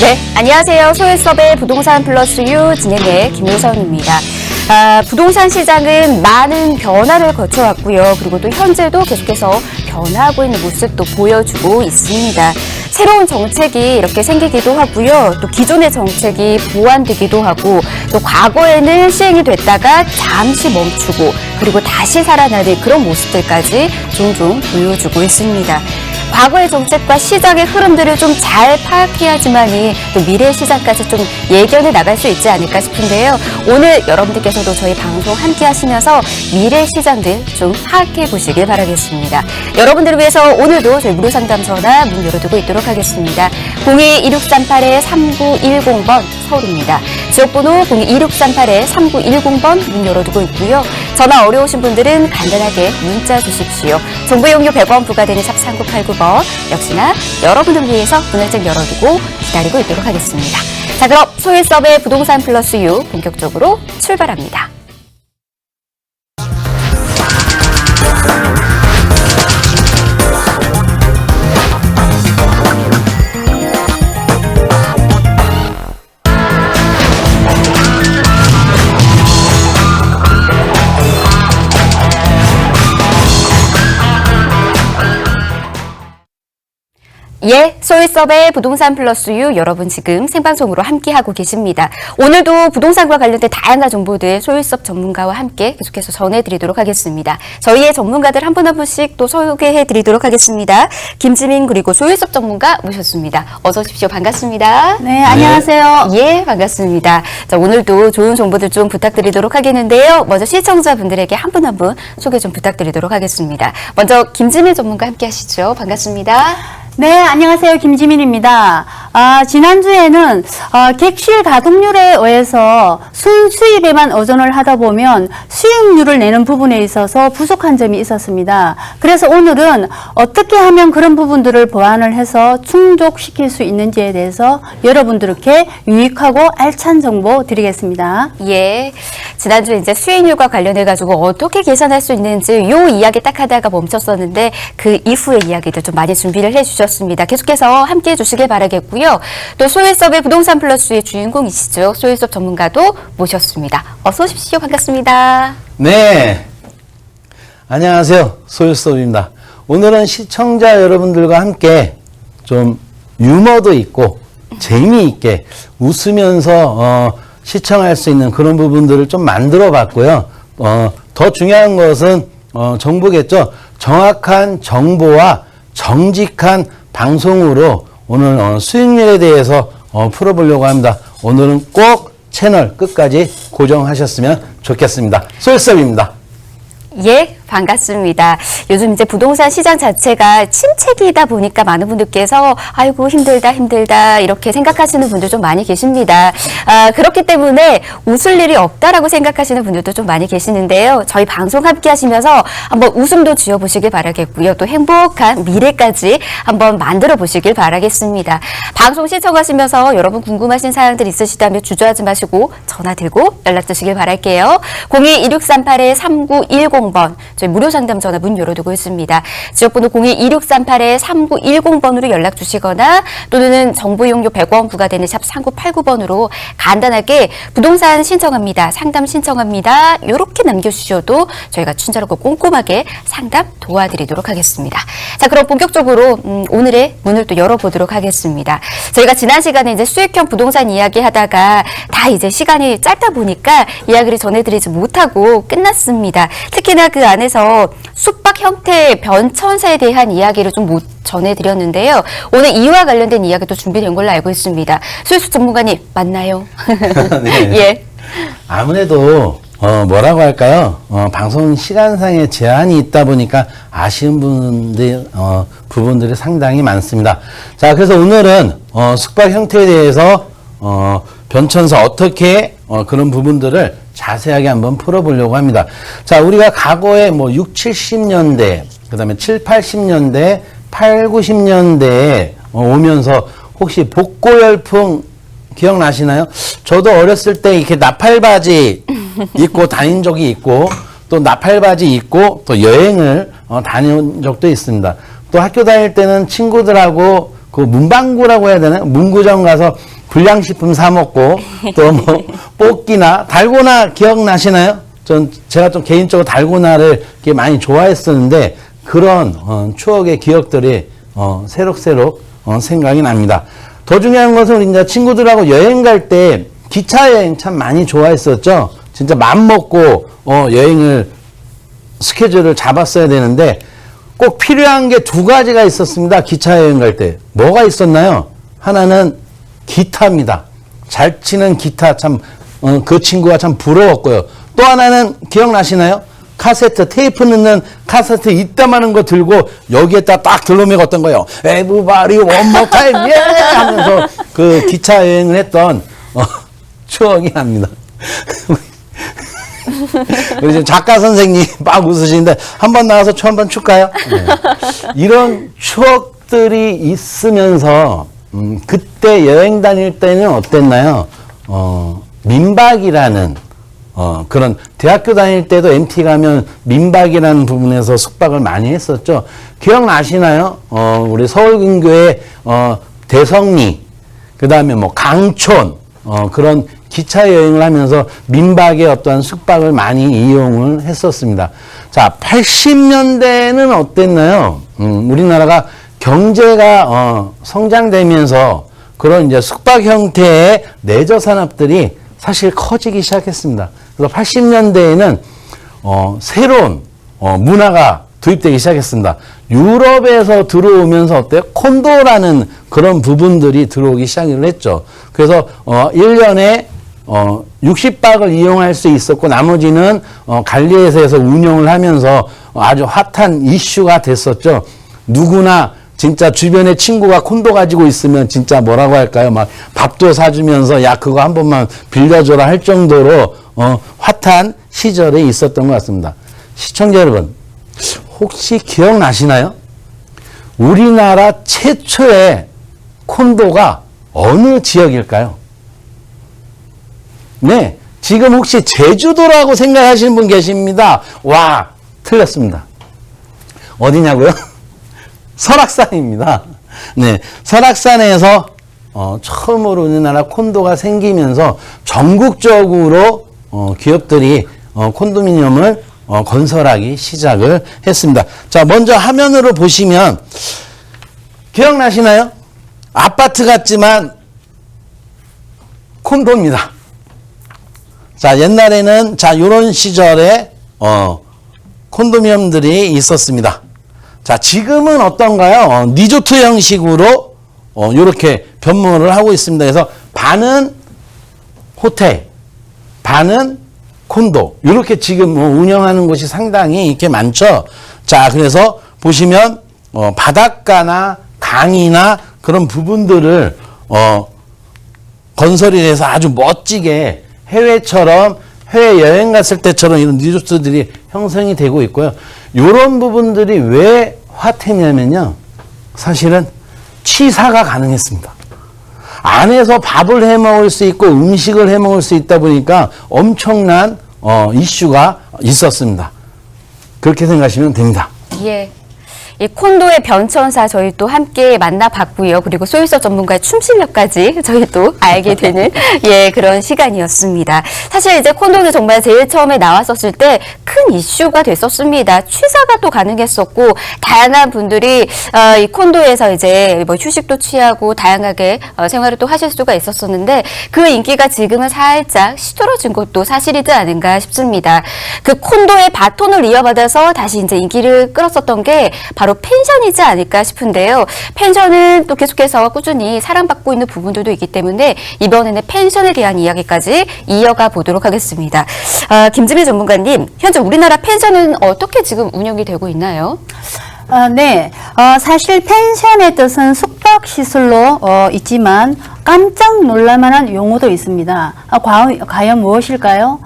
네, 안녕하세요. 소유섭의 부동산 플러스 유 진행의 김효선입니다. 부동산 시장은 많은 변화를 거쳐왔고요. 그리고 또 현재도 계속해서 변화하고 있는 모습도 보여주고 있습니다. 새로운 정책이 이렇게 생기기도 하고요. 또 기존의 정책이 보완되기도 하고 또 과거에는 시행이 됐다가 잠시 멈추고 그리고 다시 살아나는 그런 모습들까지 종종 보여주고 있습니다. 과거의 정책과 시장의 흐름들을 좀 잘 파악해야지만이 또 미래 시장까지 좀 예견해 나갈 수 있지 않을까 싶은데요. 오늘 여러분들께서도 저희 방송 함께 하시면서 미래 시장들 좀 파악해 보시길 바라겠습니다. 여러분들을 위해서 오늘도 저희 무료 상담 전화 문 열어두고 있도록 하겠습니다. 02-2638-3910번 서울입니다. 지역번호 02-2638-3910번 문 열어두고 있고요. 전화 어려우신 분들은 간단하게 문자 주십시오. 정보 이용료 100원 부과되는 샵 3989번 역시나 여러분을 위해서 문을 좀 열어두고 기다리고 있도록 하겠습니다. 자, 그럼 소유섭의 부동산 플러스 유 본격적으로 출발합니다. 예, 소유섭의 부동산 플러스 유 여러분 지금 생방송으로 함께하고 계십니다. 오늘도 부동산과 관련된 다양한 정보들 소유섭 전문가와 함께 계속해서 전해드리도록 하겠습니다. 저희의 전문가들 한 분 한 분씩 또 소개해드리도록 하겠습니다. 김지민 그리고 소유섭 전문가 모셨습니다. 어서 오십시오. 반갑습니다. 네, 안녕하세요. 예, 반갑습니다. 자, 오늘도 좋은 정보들 좀 부탁드리도록 하겠는데요. 먼저 시청자분들에게 한 분 한 분 소개 좀 부탁드리도록 하겠습니다. 먼저 김지민 전문가 함께 하시죠. 반갑습니다. 네, 안녕하세요. 김지민입니다. 지난주에는 객실 가동률에 의해서 순수입에만 의존을 하다 보면 수익률을 내는 부분에 있어서 부족한 점이 있었습니다. 그래서 오늘은 어떻게 하면 그런 부분들을 보완을 해서 충족시킬 수 있는지에 대해서 여러분들께 유익하고 알찬 정보 드리겠습니다. 예, 지난주에 이제 수익률과 관련해가지고 어떻게 계산할 수 있는지 요 이야기 딱 하다가 멈췄었는데 그 이후의 이야기도 좀 많이 준비를 해주셨습니다. 계속해서 함께해 주시길 바라겠고요. 또 소유섭의 부동산 플러스의 주인공이시죠. 소유섭 전문가도 모셨습니다. 어서 오십시오. 반갑습니다. 네, 안녕하세요. 소유섭입니다. 오늘은 시청자 여러분들과 함께 좀 유머도 있고 재미있게 웃으면서 시청할 수 있는 그런 부분들을 좀 만들어 봤고요. 더 중요한 것은 정보겠죠. 정확한 정보와 정직한 방송으로 오늘 수익률에 대해서 풀어보려고 합니다. 오늘은 꼭 채널 끝까지 고정하셨으면 좋겠습니다. 소유섭입니다. 예, 반갑습니다. 요즘 이제 부동산 시장 자체가 침체기이다 보니까 많은 분들께서 아이고 힘들다 이렇게 생각하시는 분들 좀 많이 계십니다. 그렇기 때문에 웃을 일이 없다라고 생각하시는 분들도 좀 많이 계시는데요. 저희 방송 함께 하시면서 한번 웃음도 지어보시길 바라겠고요. 또 행복한 미래까지 한번 만들어 보시길 바라겠습니다. 방송 시청하시면서 여러분 궁금하신 사항들 있으시다면 주저하지 마시고 전화 들고 연락 주시길 바랄게요. 02-2638-3910번 저희 무료 상담 전화 문 열어두고 있습니다. 지역번호 02-2638-3910번으로 연락 주시거나 또는 정보 이용료 100원 부과되는 샵 3989번으로 간단하게 부동산 신청합니다. 상담 신청합니다. 이렇게 남겨주셔도 저희가 친절하고 꼼꼼하게 상담 도와드리도록 하겠습니다. 자, 그럼 본격적으로 오늘의 문을 또 열어보도록 하겠습니다. 저희가 지난 시간에 이제 수익형 부동산 이야기 하다가 다 이제 시간이 짧다 보니까 이야기를 전해드리지 못하고 끝났습니다. 특히나 그 안에서 숙박 형태의 변천사에 대한 이야기를 좀 못 전해드렸는데요. 오늘 이와 관련된 이야기도 준비된 걸로 알고 있습니다. 수유수 전문가님 맞나요? 네. 예. 아무래도 뭐라고 할까요? 방송 시간상의 제한이 있다 보니까 아쉬운 부분들이 상당히 많습니다. 자, 그래서 오늘은 숙박 형태에 대해서 변천사 어떻게 그런 부분들을 자세하게 한번 풀어보려고 합니다. 자, 우리가 과거에 뭐 6, 70년대, 그 다음에 7, 80년대, 8, 90년대에 오면서 혹시 복고열풍 기억나시나요? 저도 어렸을 때 이렇게 나팔바지 입고 다닌 적이 있고, 또 나팔바지 입고 또 여행을 다녀온 적도 있습니다. 또 학교 다닐 때는 친구들하고 그 문방구라고 해야 되나요? 문구점 가서 불량식품 사 먹고 또 뭐 뽑기나 달고나 기억나시나요? 제가 좀 개인적으로 달고나를 이렇게 많이 좋아했었는데 그런 추억의 기억들이 새록새록 생각이 납니다. 더 중요한 것은 우리 이제 친구들하고 여행 갈 때 기차 여행 참 많이 좋아했었죠. 진짜 맘 먹고 여행을 스케줄을 잡았어야 되는데 꼭 필요한 게 두 가지가 있었습니다. 기차 여행 갈 때. 뭐가 있었나요? 하나는 기타입니다. 잘 치는 기타 참 그 친구가 참 부러웠고요. 또 하나는 기억나시나요? 카세트, 테이프 넣는 카세트 이따만한 거 들고 여기에다 딱 들러매고 어떤 거예요. Everybody one more time, yeah! 하면서 그 기차 여행을 했던 추억이 납니다. 우리 지금 작가 선생님 막 웃으시는데 한번 나와서 춤 한번 출까요? 네. 이런 추억들이 있으면서 그때 여행 다닐 때는 어땠나요? 민박이라는 그런 대학교 다닐 때도 MT 가면 민박이라는 부분에서 숙박을 많이 했었죠. 기억나시나요? 우리 서울근교의 대성리, 그 다음에 뭐 강촌, 그런 기차 여행을 하면서 민박의 어떠한 숙박을 많이 이용을 했었습니다. 자, 80년대는 어땠나요? 우리나라가 경제가 성장되면서 그런 이제 숙박 형태의 레저 산업들이 사실 커지기 시작했습니다. 그래서 80년대에는 새로운 문화가 도입되기 시작했습니다. 유럽에서 들어오면서 어때요? 콘도라는 그런 부분들이 들어오기 시작을 했죠. 그래서 1년에 60박을 이용할 수 있었고 나머지는 갈리에서에서 운영을 하면서 아주 핫한 이슈가 됐었죠. 누구나 진짜 주변에 친구가 콘도 가지고 있으면 진짜 뭐라고 할까요? 막 밥도 사주면서 야 그거 한 번만 빌려줘라 할 정도로 핫한 시절에 있었던 것 같습니다. 시청자 여러분 혹시 기억나시나요? 우리나라 최초의 콘도가 어느 지역일까요? 네, 지금 혹시 제주도라고 생각하시는 분 계십니다. 와, 틀렸습니다. 어디냐고요? 설악산입니다. 네, 설악산에서 처음으로 우리나라 콘도가 생기면서 전국적으로 기업들이 콘도미니엄을 건설하기 시작을 했습니다. 자, 먼저 화면으로 보시면 기억나시나요? 아파트 같지만 콘도입니다. 자, 옛날에는 자, 요런 시절에 콘도미엄들이 있었습니다. 자, 지금은 어떤가요? 리조트 형식으로 요렇게 변모를 하고 있습니다. 그래서 반은 호텔, 반은 콘도. 요렇게 지금 운영하는 곳이 상당히 이렇게 많죠. 자, 그래서 보시면 바닷가나 강이나 그런 부분들을 건설이 돼서 아주 멋지게 해외처럼 해외 여행 갔을 때처럼 이런 리조트들이 형성이 되고 있고요. 이런 부분들이 왜 핫했냐면요. 사실은 취사가 가능했습니다. 안에서 밥을 해 먹을 수 있고 음식을 해 먹을 수 있다 보니까 엄청난 이슈가 있었습니다. 그렇게 생각하시면 됩니다. 예. 이 콘도의 변천사 저희 또 함께 만나봤고요. 그리고 소유서 전문가의 춤 실력까지 저희 또 알게 되는 예 그런 시간이었습니다. 사실 이제 콘도는 정말 제일 처음에 나왔었을 때 큰 이슈가 됐었습니다. 취사가 또 가능했었고 다양한 분들이 이 콘도에서 이제 뭐 휴식도 취하고 다양하게 생활을 또 하실 수가 있었었는데 그 인기가 지금은 살짝 시들어진 것도 사실이지 않은가 싶습니다. 그 콘도의 바톤을 이어받아서 다시 이제 인기를 끌었었던 게 바로 펜션이지 않을까 싶은데요. 펜션은 또 계속해서 꾸준히 사랑받고 있는 부분들도 있기 때문에 이번에는 펜션에 대한 이야기까지 이어가 보도록 하겠습니다. 김지민 전문가님, 현재 우리나라 펜션은 어떻게 지금 운영이 되고 있나요? 네, 사실 펜션의 뜻은 숙박시설로 있지만 깜짝 놀랄만한 용어도 있습니다. 과연 무엇일까요?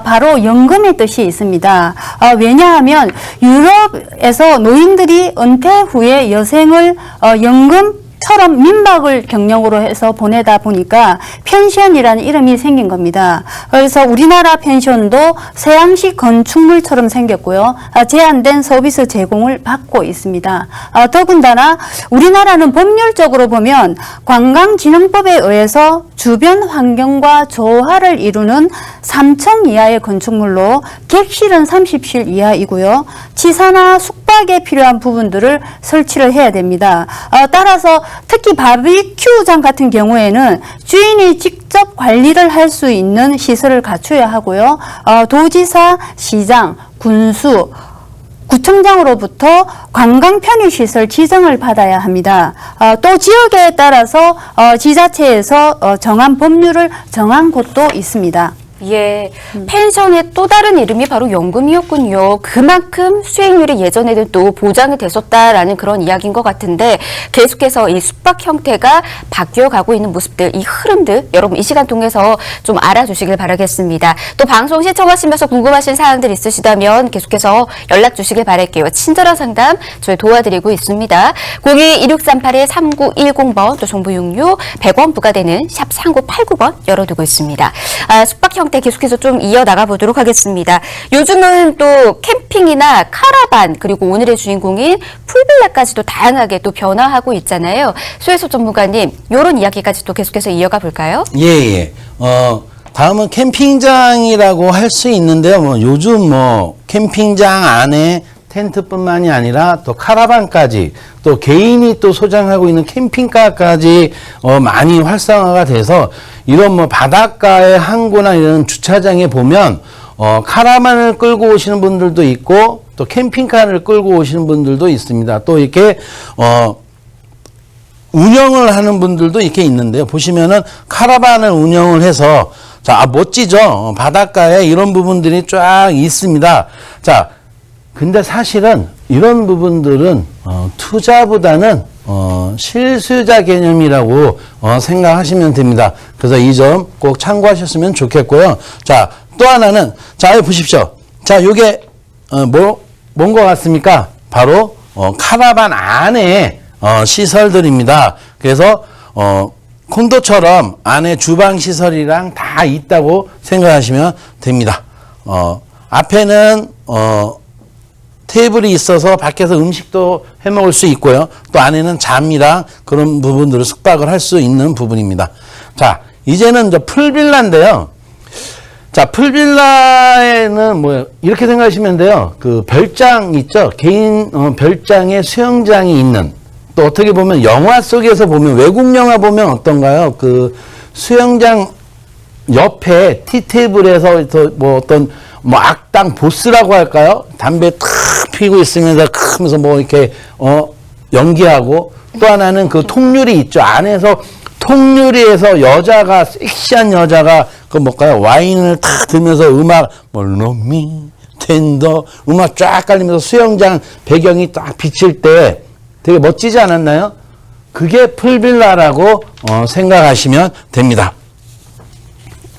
바로 연금의 뜻이 있습니다. 왜냐하면 유럽에서 노인들이 은퇴 후에 여생을 연금 처럼 민박을 경영으로 해서 보내다 보니까 펜션이라는 이름이 생긴 겁니다. 그래서 우리나라 펜션도 서양식 건축물처럼 생겼고요. 제한된 서비스 제공을 받고 있습니다. 더군다나 우리나라는 법률적으로 보면 관광진흥법에 의해서 주변 환경과 조화를 이루는 3층 이하의 건축물로 객실은 30실 이하이고요. 치사나 숙박에 필요한 부분들을 설치를 해야 됩니다. 따라서 특히 바비큐장 같은 경우에는 주인이 직접 관리를 할 수 있는 시설을 갖춰야 하고요. 도지사, 시장, 군수, 구청장으로부터 관광 편의시설 지정을 받아야 합니다. 또 지역에 따라서 지자체에서 정한 법률을 정한 곳도 있습니다. 예, 펜션의 또 다른 이름이 바로 연금이었군요. 그만큼 수익률이 예전에는 또 보장이 됐었다라는 그런 이야기인 것 같은데 계속해서 이 숙박 형태가 바뀌어가고 있는 모습들, 이 흐름들 여러분 이 시간 통해서 좀 알아주시길 바라겠습니다. 또 방송 시청하시면서 궁금하신 사항들 있으시다면 계속해서 연락 주시길 바랄게요. 친절한 상담 저희 도와드리고 있습니다. 02-2638-3910번 또 정보 용료 100원 부과되는 샵 3989번 열어두고 있습니다. 숙박 형태 계속해서 좀 이어나가 보도록 하겠습니다. 요즘은 또 캠핑이나 카라반 그리고 오늘의 주인공인 풀빌라까지도 다양하게 또 변화하고 있잖아요. 수혜소 전문가님 이런 이야기까지 또 계속해서 이어가 볼까요? 예. 다음은 캠핑장이라고 할 수 있는데요. 요즘 캠핑장 안에 텐트뿐만이 아니라 또 카라반까지 또 개인이 또 소장하고 있는 캠핑카까지 많이 활성화가 돼서 이런 바닷가의 항구나 이런 주차장에 보면 카라반을 끌고 오시는 분들도 있고 또 캠핑카를 끌고 오시는 분들도 있습니다. 또 이렇게 운영을 하는 분들도 이렇게 있는데요. 보시면은 카라반을 운영을 해서 자, 멋지죠? 바닷가에 이런 부분들이 쫙 있습니다. 자, 근데 사실은 이런 부분들은 투자보다는 실수요자 개념이라고 생각하시면 됩니다. 그래서 이 점 꼭 참고하셨으면 좋겠고요. 자, 또 하나는 자, 여기 보십시오. 자, 요게 뭔 것 같습니까? 바로 카라반 안에 시설들입니다. 그래서 콘도처럼 안에 주방 시설이랑 다 있다고 생각하시면 됩니다. 앞에는 테이블이 있어서 밖에서 음식도 해 먹을 수 있고요. 또 안에는 잠이랑 그런 부분들을 숙박을 할 수 있는 부분입니다. 자, 이제는 이제 풀빌라인데요. 자, 풀빌라에는 이렇게 생각하시면 돼요. 그 별장 있죠? 개인 별장에 수영장이 있는, 또 어떻게 보면 영화 속에서 보면, 외국 영화 보면 어떤가요? 그 수영장 옆에 티테이블에서 어떤 악당 보스라고 할까요? 담배 탁 피고 있으면서 크면서 이렇게 연기하고, 또 하나는 그 통유리 있죠. 안에서 통유리에서 여자가, 섹시한 여자가 와인을 탁 들면서 음악 로미 텐더 음악 쫙 깔리면서 수영장 배경이 딱 비칠 때 되게 멋지지 않았나요? 그게 풀빌라라고 생각하시면 됩니다.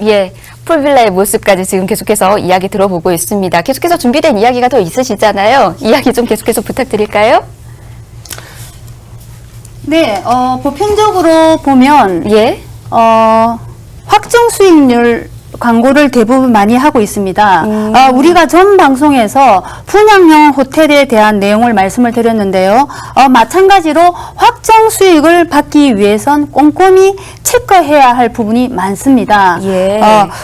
예. 풀빌라의 모습까지 지금 계속해서 이야기 들어보고 있습니다. 계속해서 준비된 이야기가 더 있으시잖아요. 이야기 좀 계속해서 부탁드릴까요? 네, 보편적으로 보면 예. 확정 수익률 광고를 대부분 많이 하고 있습니다. 우리가 전 방송에서 분양형 호텔에 대한 내용을 말씀을 드렸는데요. 마찬가지로 확정 수익을 받기 위해선 꼼꼼히 체크해야 할 부분이 많습니다. 예.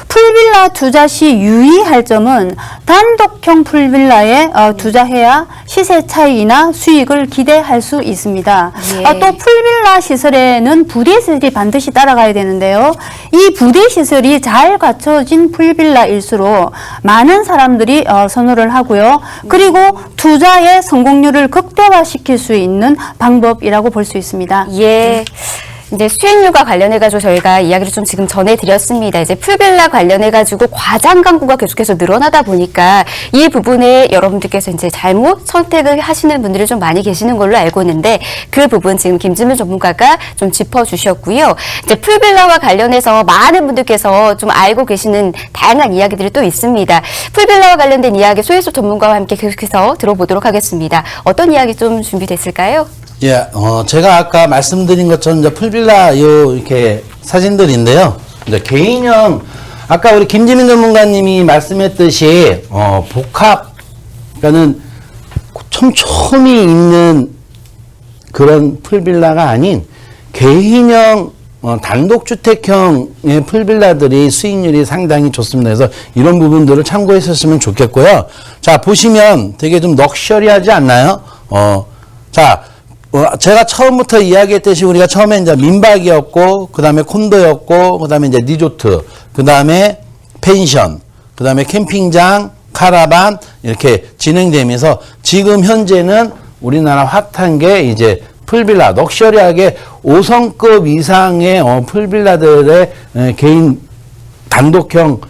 풀빌라 투자 시 유의할 점은 단독형 풀빌라에 투자해야 시세 차이나 수익을 기대할 수 있습니다. 예. 또 풀빌라 시설에는 부대 시설이 반드시 따라가야 되는데요. 이 부대 시설이 잘 갖춰진 풀빌라일수록 많은 사람들이 선호를 하고요. 그리고 투자의 성공률을 극대화시킬 수 있는 방법이라고 볼 수 있습니다. 예. 이제 수익률과 관련해가지고 저희가 이야기를 좀 지금 전해드렸습니다. 이제 풀빌라 관련해가지고 과장 광고가 계속해서 늘어나다 보니까 이 부분에 여러분들께서 이제 잘못 선택을 하시는 분들이 좀 많이 계시는 걸로 알고 있는데 그 부분 지금 김지문 전문가가 좀 짚어주셨고요. 이제 풀빌라와 관련해서 많은 분들께서 좀 알고 계시는 다양한 이야기들이 또 있습니다. 풀빌라와 관련된 이야기 소혜소 전문가와 함께 계속해서 들어보도록 하겠습니다. 어떤 이야기 좀 준비됐을까요? 예, 제가 아까 말씀드린 것처럼 이제 풀빌라 이렇게 사진들인데요. 이제 개인형, 아까 우리 김지민 전문가님이 말씀했듯이, 복합, 그러니까는 촘촘히 있는 그런 풀빌라가 아닌 개인형, 단독주택형의 풀빌라들이 수익률이 상당히 좋습니다. 그래서 이런 부분들을 참고했었으면 좋겠고요. 자, 보시면 되게 좀 럭셔리하지 않나요? 자, 제가 처음부터 이야기했듯이 우리가 처음에 이제 민박이었고, 그 다음에 콘도였고, 그 다음에 이제 리조트, 그 다음에 펜션, 그 다음에 캠핑장, 카라반, 이렇게 진행되면서 지금 현재는 우리나라 핫한 게 이제 풀빌라, 럭셔리하게 5성급 이상의 풀빌라들의 개인 단독형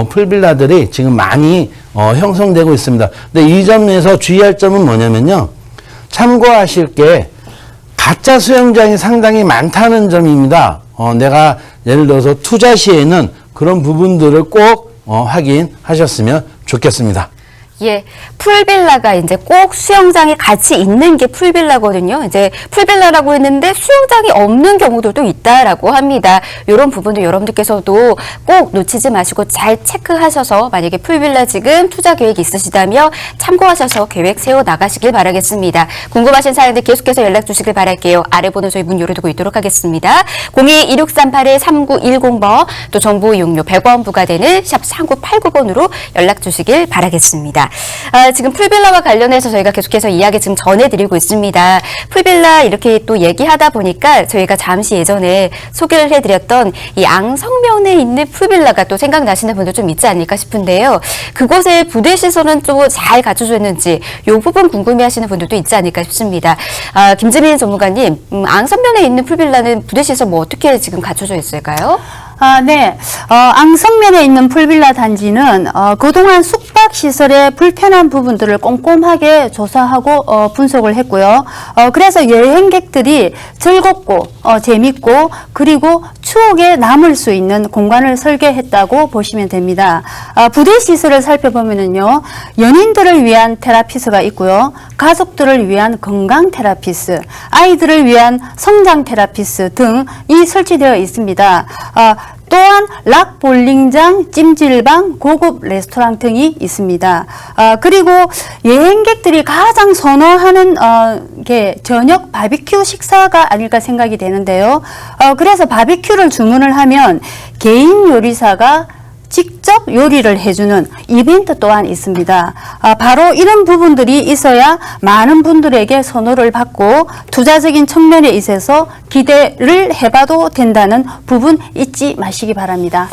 풀빌라들이 지금 많이 형성되고 있습니다. 근데 이 점에서 주의할 점은 뭐냐면요. 참고하실 게 가짜 수영장이 상당히 많다는 점입니다. 내가 예를 들어서 투자 시에는 그런 부분들을 꼭 확인하셨으면 좋겠습니다. 예, 풀빌라가 이제 꼭 수영장이 같이 있는 게 풀빌라거든요. 이제 풀빌라라고 했는데 수영장이 없는 경우들도 있다라고 합니다. 이런 부분도 여러분들께서도 꼭 놓치지 마시고 잘 체크하셔서 만약에 풀빌라 지금 투자 계획이 있으시다면 참고하셔서 계획 세워 나가시길 바라겠습니다. 궁금하신 사연들 계속해서 연락 주시길 바랄게요. 아래 번호 저희 문 열어두고 있도록 하겠습니다. 02-2638-3910번 또 정보 이용료 100원 부과되는 샵 3989번으로 연락 주시길 바라겠습니다. 지금 풀빌라와 관련해서 저희가 계속해서 이야기 지금 전해드리고 있습니다. 풀빌라 이렇게 또 얘기하다 보니까 저희가 잠시 예전에 소개를 해드렸던 이 앙성면에 있는 풀빌라가 또 생각나시는 분들 좀 있지 않을까 싶은데요. 그곳의 부대시설은 좀 잘 갖춰져 있는지 이 부분 궁금해하시는 분들도 있지 않을까 싶습니다. 김지민 전문가님, 앙성면에 있는 풀빌라는 부대시설 뭐 어떻게 지금 갖춰져 있을까요? 네. 앙성면에 있는 풀빌라 단지는 그동안 숙박시설의 불편한 부분들을 꼼꼼하게 조사하고 분석을 했고요. 그래서 여행객들이 즐겁고 재밌고 그리고 추억에 남을 수 있는 공간을 설계했다고 보시면 됩니다. 부대시설을 살펴보면은요. 연인들을 위한 테라피스가 있고요. 가족들을 위한 건강 테라피스, 아이들을 위한 성장 테라피스 등이 설치되어 있습니다. 또한 락 볼링장, 찜질방, 고급 레스토랑 등이 있습니다. 그리고 여행객들이 가장 선호하는 게 저녁 바비큐 식사가 아닐까 생각이 되는데요. 그래서 바비큐를 주문을 하면 개인 요리사가 직접 요리를 해주는 이벤트 또한 있습니다. 바로 이런 부분들이 있어야 많은 분들에게 선호를 받고 투자적인 측면에 있어서 기대를 해봐도 된다는 부분 잊지 마시기 바랍니다.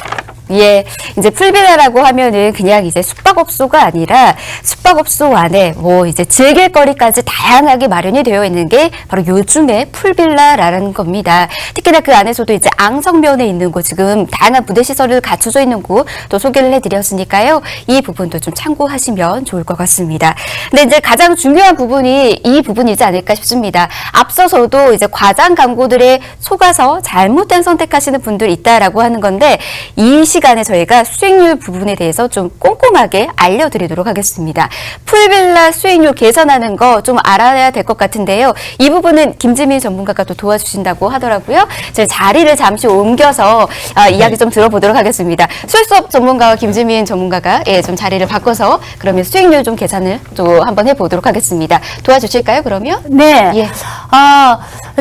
예, 이제 풀빌라라고 하면은 그냥 이제 숙박업소가 아니라 숙박업소 안에 뭐 이제 즐길 거리까지 다양하게 마련이 되어 있는 게 바로 요즘의 풀빌라라는 겁니다. 특히나 그 안에서도 이제 앙성면에 있는 곳 지금 다양한 부대시설을 갖춰져 있는 곳 또 소개를 해드렸으니까요. 이 부분도 좀 참고하시면 좋을 것 같습니다. 근데 이제 가장 중요한 부분이 이 부분이지 않을까 싶습니다. 앞서서도 이제 과장 광고들에 속아서 잘못된 선택하시는 분들 있다라고 하는 건데 이 시간에 저희가 수익률 부분에 대해서 좀 꼼꼼하게 알려드리도록 하겠습니다. 풀빌라 수익률 계산하는 거 좀 알아야 될 것 같은데요. 이 부분은 김지민 전문가가 또 도와주신다고 하더라고요. 저희 자리를 잠시 옮겨서 이야기 좀 들어보도록 하겠습니다. 수익수업 전문가와 김지민 전문가가 좀 자리를 바꿔서 그러면 수익률 좀 계산을 또 한번 해보도록 하겠습니다. 도와주실까요, 그러면? 네. 예.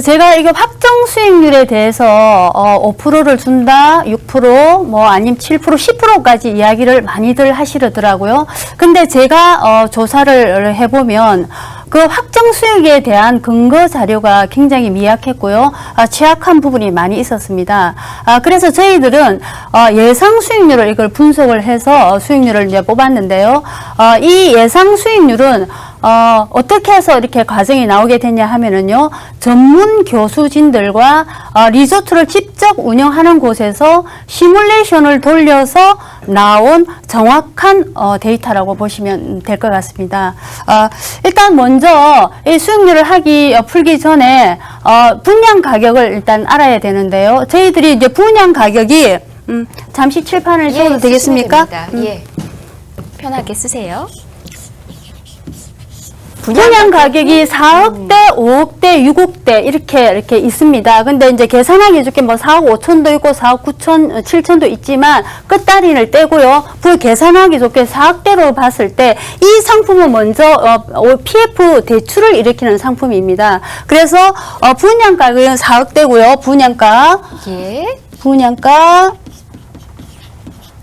제가 이거 확정 수익률에 대해서 5%를 준다, 6%, 뭐 아니면 7%, 10%까지 이야기를 많이들 하시더라고요. 근데 제가 조사를 해보면 그 확정 수익에 대한 근거 자료가 굉장히 미약했고요. 취약한 부분이 많이 있었습니다. 그래서 저희들은 예상 수익률을 이걸 분석을 해서 수익률을 이제 뽑았는데요. 이 예상 수익률은 어떻게 해서 이렇게 과정이 나오게 됐냐 하면은요, 전문 교수진들과 리조트를 직접 운영하는 곳에서 시뮬레이션을 돌려서 나온 정확한 데이터라고 보시면 될 것 같습니다. 일단 먼저 이 수익률을 풀기 전에 분양 가격을 일단 알아야 되는데요. 저희들이 이제 분양 가격이 잠시 칠판을 써도 되겠습니까? 예, 편하게 쓰세요. 분양 가격이 4억대, 5억대, 6억대 이렇게 있습니다. 근데 이제 계산하기 좋게 뭐 4억 5천도 있고 4억 9천, 7천도 있지만 끝다리를 떼고요. 계산하기 좋게 4억대로 봤을 때 이 상품은 먼저 PF 대출을 일으키는 상품입니다. 그래서 분양 가격은 4억대고요. 분양가 예.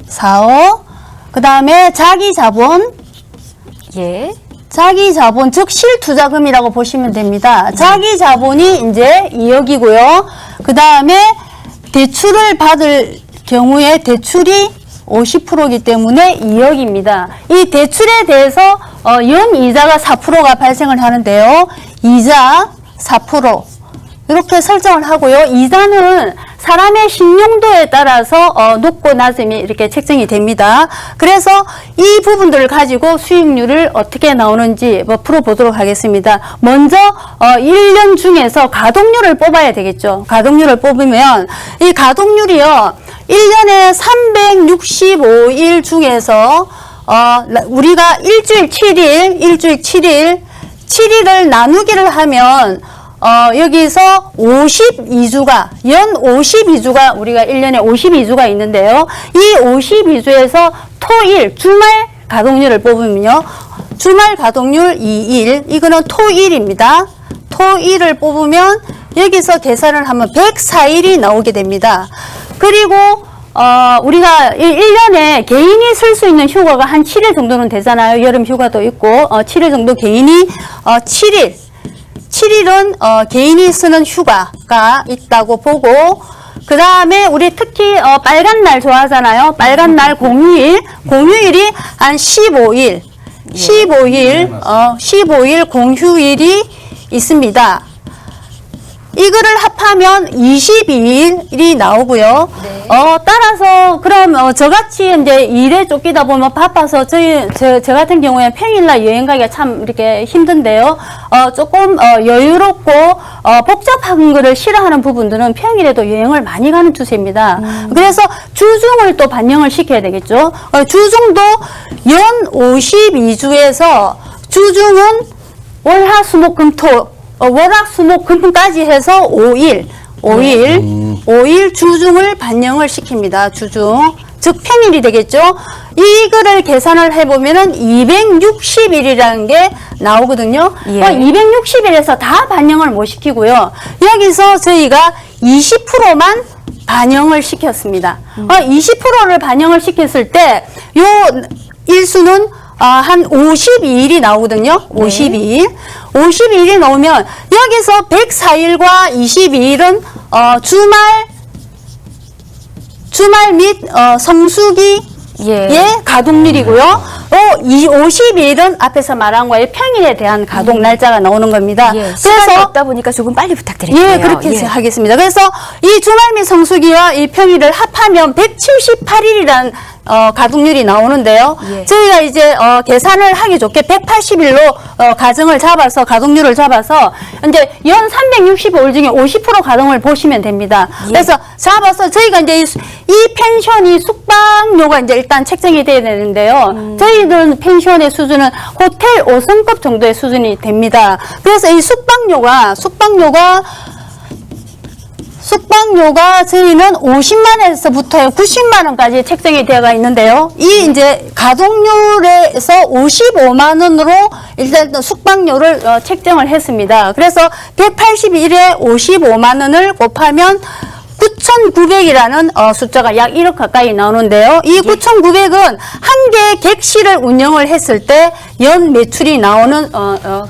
4억. 그다음에 자기 자본 예. 자기 자본, 즉 실투자금이라고 보시면 됩니다. 자기 자본이 이제 2억이고요. 그 다음에 대출을 받을 경우에 대출이 50%이기 때문에 2억입니다. 이 대출에 대해서 연 이자가 4%가 발생을 하는데요. 이자 4%. 이렇게 설정을 하고요. 이자는 사람의 신용도에 따라서 높고 낮음이 이렇게 책정이 됩니다. 그래서 이 부분들을 가지고 수익률을 어떻게 나오는지 풀어보도록 하겠습니다. 먼저 1년 중에서 가동률을 뽑아야 되겠죠. 가동률을 뽑으면 이 가동률이요. 1년에 365일 중에서 우리가 일주일 7일을 나누기를 하면 여기서 52주가, 연 52주가, 우리가 1년에 52주가 있는데요. 이 52주에서 토일, 주말 가동률을 뽑으면요. 주말 가동률 2일, 이거는 토일입니다. 토일을 뽑으면 여기서 계산을 하면 104일이 나오게 됩니다. 그리고 우리가 1년에 개인이 쓸 수 있는 휴가가 한 7일 정도는 되잖아요. 여름 휴가도 있고, 7일 정도 개인이 7일은 개인이 쓰는 휴가가 있다고 보고, 그 다음에 우리 특히 빨간 날 좋아하잖아요. 빨간 날 공휴일이 한 15일, 15일 공휴일이 있습니다. 이거를 합하면 22일이 나오고요. 네. 따라서 그럼 저같이 이제 일에 쫓기다 보면 바빠서 저 같은 경우에 평일날 여행 가기가 참 이렇게 힘든데요. 조금 여유롭고 복잡한 거를 싫어하는 부분들은 평일에도 여행을 많이 가는 추세입니다. 그래서 주중을 또 반영을 시켜야 되겠죠. 주중도 연 52주에서 주중은 월화수목금토 월화수목금까지 해서 5일 주중을 반영을 시킵니다. 주중. 즉 평일이 되겠죠. 이거를 계산을 해보면은 260일이라는 게 나오거든요. 예. 260일에서 다 반영을 못 시키고요. 여기서 저희가 20%만 반영을 시켰습니다. 20%를 반영을 시켰을 때 요 일수는 한 52일이 나오거든요. 52일. 52일이 나오면 여기서 104일과 22일은 주말 및 성수기 의 가동률이고요. 50일은 앞에서 말한 거에 평일에 대한 가동 날짜가 나오는 겁니다. 예, 시간이 없다 보니까 조금 빨리 부탁드릴게요. 예, 그렇게 하겠습니다. 그래서 이 주말 및 성수기와 이 평일을 합하면 178일이라는 가동률이 나오는데요. 예. 저희가 이제 계산을 하기 좋게 180일로 가정을 잡아서 가동률을 잡아서 이제 연 365일 중에 50% 가동을 보시면 됩니다. 예. 그래서 잡아서 저희가 이제 이 펜션이 숙박료가 이제 일단 책정이 돼야 되는데요. 저희는 펜션의 수준은 호텔 5성급 정도의 수준이 됩니다. 그래서 이 숙박료가 저희는 50만원에서부터 90만원까지 책정이 되어가 있는데요. 이 이제 가동률에서 55만원으로 일단 숙박료를 책정을 했습니다. 그래서 181에 55만원을 곱하면 9,900이라는 숫자가 약 1억 가까이 나오는데요. 이 9,900은 한 개 객실을 운영을 했을 때 연 매출이 나오는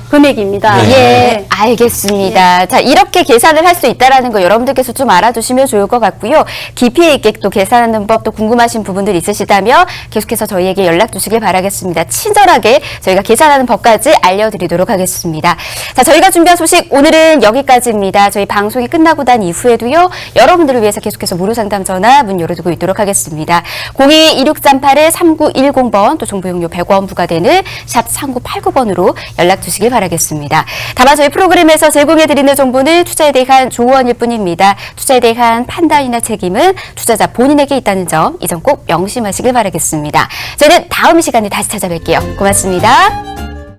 금액입니다. 네. 예, 알겠습니다. 자, 이렇게 계산을 할 수 있다라는 거 여러분들께서 좀 알아두시면 좋을 것 같고요. 깊이 있게 또 계산하는 법도 궁금하신 부분들 있으시다면 계속해서 저희에게 연락 주시길 바라겠습니다. 친절하게 저희가 계산하는 법까지 알려드리도록 하겠습니다. 자, 저희가 준비한 소식 오늘은 여기까지입니다. 저희 방송이 끝나고 난 이후에도요. 여러분들을 위해서 계속해서 무료 상담 전화 문 열어두고 있도록 하겠습니다. 02-2638-3910번 또 정보 용료 100원 부과되는 샵 3989번으로 연락 주시길 바라겠습니다. 다만 저희 프로그램에서 제공해드리는 정보는 투자에 대한 조언일 뿐입니다. 투자에 대한 판단이나 책임은 투자자 본인에게 있다는 점, 이 점 꼭 명심하시길 바라겠습니다. 저희는 다음 시간에 다시 찾아뵐게요. 고맙습니다.